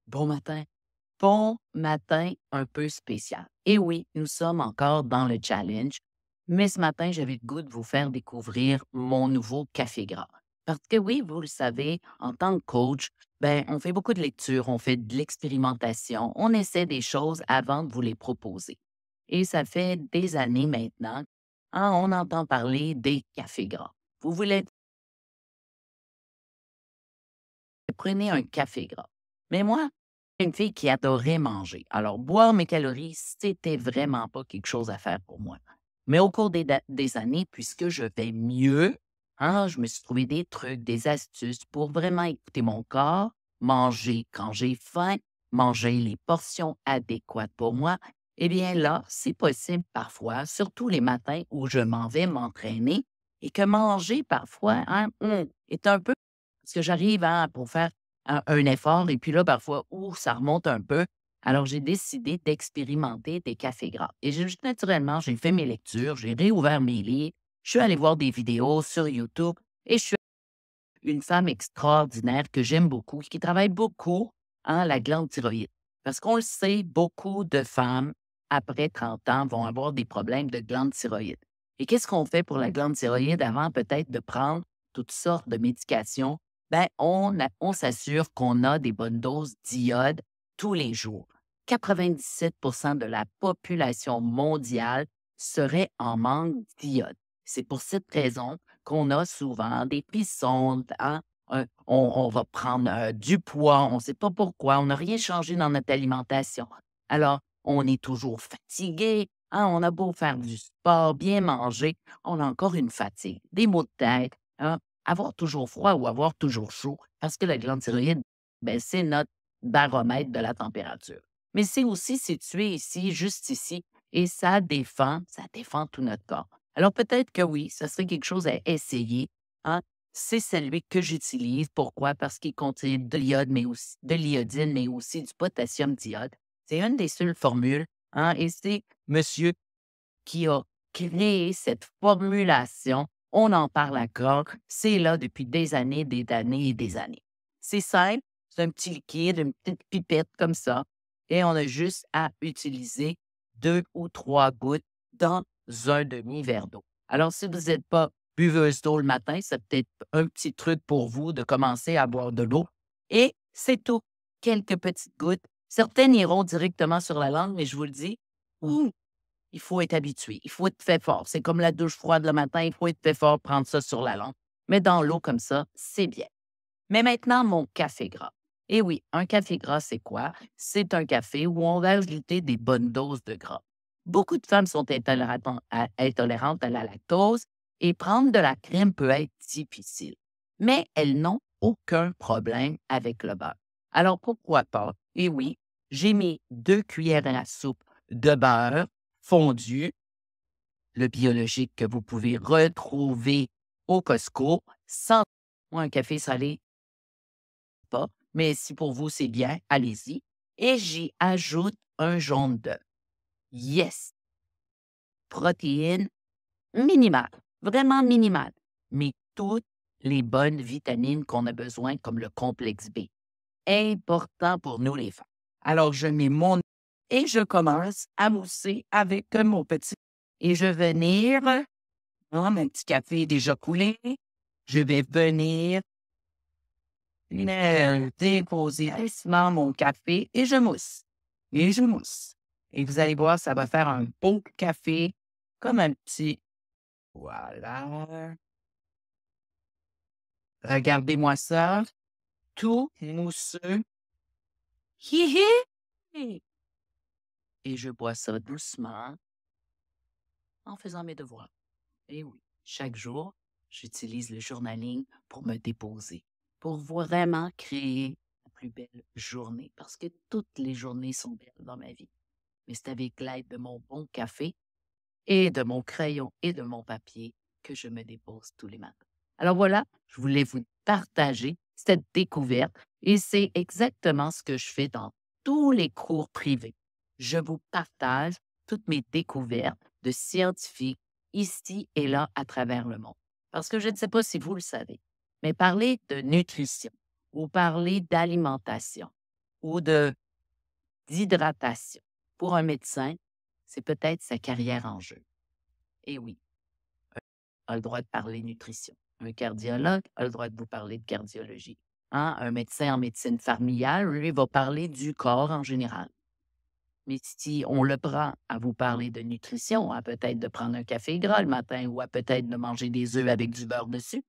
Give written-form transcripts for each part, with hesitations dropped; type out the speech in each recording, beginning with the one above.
Bon matin. Bon matin un peu spécial. Et oui, nous sommes encore dans le challenge, mais ce matin, j'avais le goût de vous faire découvrir mon nouveau café gras. Parce que oui, vous le savez, en tant que coach, ben, on fait beaucoup de lectures, on fait de l'expérimentation, on essaie des choses avant de vous les proposer. Et ça fait des années maintenant, hein, on entend parler des cafés gras. Vous voulez prenez un café gras. Mais moi, une fille qui adorait manger. Alors, boire mes calories, c'était vraiment pas quelque chose à faire pour moi. Mais au cours des années, puisque je vais mieux, hein, je me suis trouvé des trucs, des astuces pour vraiment écouter mon corps, manger quand j'ai faim, manger les portions adéquates pour moi. Eh bien là, c'est possible parfois, surtout les matins où je m'en vais m'entraîner et que manger parfois hein, est un peu parce que j'arrive pour faire un effort et puis là, parfois, ça remonte un peu. Alors, j'ai décidé d'expérimenter des cafés gras. Et juste naturellement, j'ai fait mes lectures, j'ai réouvert mes livres, je suis allée voir des vidéos sur YouTube et je suis une femme extraordinaire que j'aime beaucoup, qui travaille beaucoup la glande thyroïde. Parce qu'on le sait, beaucoup de femmes, après 30 ans, vont avoir des problèmes de glande thyroïde. Et qu'est-ce qu'on fait pour la glande thyroïde avant peut-être de prendre toutes sortes de médications? Ben, on s'assure qu'on a des bonnes doses d'iode tous les jours. 97 de la population mondiale serait en manque d'iode. C'est pour cette raison qu'on a souvent des frissons, hein, on va prendre, du poids, on ne sait pas pourquoi, on n'a rien changé dans notre alimentation. Alors, on est toujours fatigué, hein, on a beau faire du sport, bien manger, on a encore une fatigue, des maux de tête, hein, avoir toujours froid ou avoir toujours chaud, parce que la glande thyroïde, ben, c'est notre baromètre de la température. Mais c'est aussi situé ici, juste ici, et ça défend tout notre corps. Alors peut-être que oui, ça serait quelque chose à essayer, hein. C'est celui que j'utilise. Pourquoi? Parce qu'il contient de l'iode, mais aussi de l'iodine, mais aussi du potassium d'iode. C'est une des seules formules, hein, et c'est monsieur qui a créé cette formulation. On en parle encore. C'est là depuis des années, des années et des années. C'est simple, c'est un petit liquide, une petite pipette comme ça, et on a juste à utiliser 2 ou 3 gouttes dans un demi-verre d'eau. Alors, si vous n'êtes pas buveuse d'eau le matin, c'est peut-être un petit truc pour vous de commencer à boire de l'eau et c'est tout. Quelques petites gouttes. Certaines iront directement sur la langue, mais je vous le dis, il faut être habitué, il faut être fait fort. C'est comme la douche froide le matin, il faut être fait fort, prendre ça sur la langue. Mais dans l'eau comme ça, c'est bien. Mais maintenant, mon café gras. Et oui, un café gras, c'est quoi? C'est un café où on va ajouter des bonnes doses de gras. Beaucoup de femmes sont intolérantes à la lactose et prendre de la crème peut être difficile. Mais elles n'ont aucun problème avec le beurre. Alors pourquoi pas? Et oui, j'ai mis 2 cuillères à soupe de beurre fondu, le biologique que vous pouvez retrouver au Costco, sans moi, un café salé, pas, mais si pour vous c'est bien, allez-y. Et j'y ajoute un jaune d'œuf. Yes! Protéines minimales, vraiment minimales, mais toutes les bonnes vitamines qu'on a besoin, comme le complexe B. Important pour nous les femmes. Alors, je mets mon et je commence à mousser avec mon petit et je vais venir, mon petit café est déjà coulé, je vais venir déposer doucement mon café et je mousse. Et je mousse. Et vous allez voir, ça va faire un beau café, comme un petit voilà. Regardez-moi ça, tout mousseux. Hi hi! Et je bois ça doucement en faisant mes devoirs. Et oui, chaque jour, j'utilise le journaling pour me déposer, pour vraiment créer la plus belle journée, parce que toutes les journées sont belles dans ma vie. Mais c'est avec l'aide de mon bon café et de mon crayon et de mon papier que je me dépose tous les matins. Alors voilà, je voulais vous partager cette découverte et c'est exactement ce que je fais dans tous les cours privés. Je vous partage toutes mes découvertes de scientifiques ici et là à travers le monde. Parce que je ne sais pas si vous le savez, mais parler de nutrition ou parler d'alimentation ou d'hydratation. Pour un médecin, c'est peut-être sa carrière en jeu. Et oui, a le droit de parler nutrition. Un cardiologue a le droit de vous parler de cardiologie. Hein? Un médecin en médecine familiale, lui, va parler du corps en général. Mais si on le prend à vous parler de nutrition, à peut-être de prendre un café gras le matin ou à peut-être de manger des œufs avec du beurre dessus,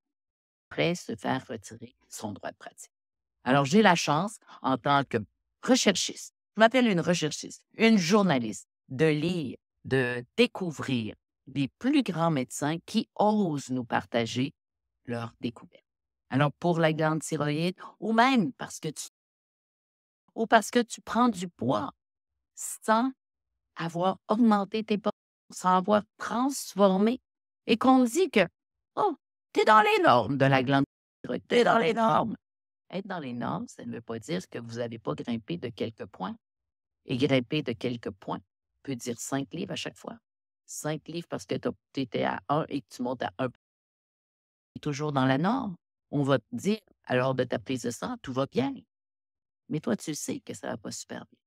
après se faire retirer son droit de pratique. Alors, j'ai la chance, en tant que recherchiste, je m'appelle une recherchiste, une journaliste, de lire, de découvrir les plus grands médecins qui osent nous partager leurs découvertes. Alors, pour la glande thyroïde, ou même parce que tu prends du poids sans avoir augmenté tes portions, sans avoir transformé, et qu'on dit que, oh, t'es dans les normes de la glande thyroïde, t'es dans les normes. Être dans les normes, ça ne veut pas dire que vous n'avez pas grimpé de quelques points. Et grimper de quelques points peut dire 5 livres à chaque fois. 5 livres parce que tu étais à 1 et que tu montes à 1. Toujours dans la norme. On va te dire, à l'heure de ta prise de sang, tout va bien. Mais toi, tu sais que ça ne va pas super bien.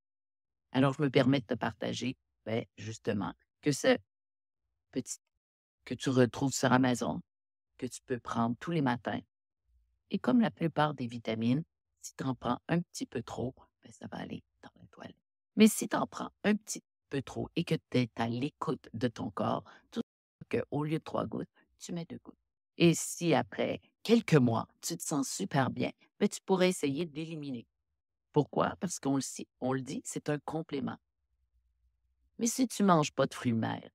Alors, je me permets de te partager, justement, que ce petit que tu retrouves sur Amazon, que tu peux prendre tous les matins. Et comme la plupart des vitamines, si tu en prends un petit peu trop, ça va aller dans la toilette. Mais si tu en prends un petit peu trop et que tu es à l'écoute de ton corps, tout qu'au lieu de 3 gouttes, tu mets 2 gouttes. Et si après quelques mois, tu te sens super bien, tu pourrais essayer de l'éliminer. Pourquoi? Parce on le dit, c'est un complément. Mais si tu ne manges pas de fruits de mer,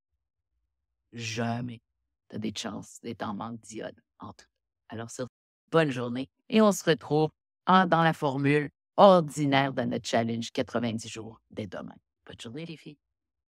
jamais tu as des chances d'être en manque d'iode en tout. Alors, bonne journée et on se retrouve dans la formule ordinaire de notre challenge 90 jours dès demain. Bonne journée, les filles.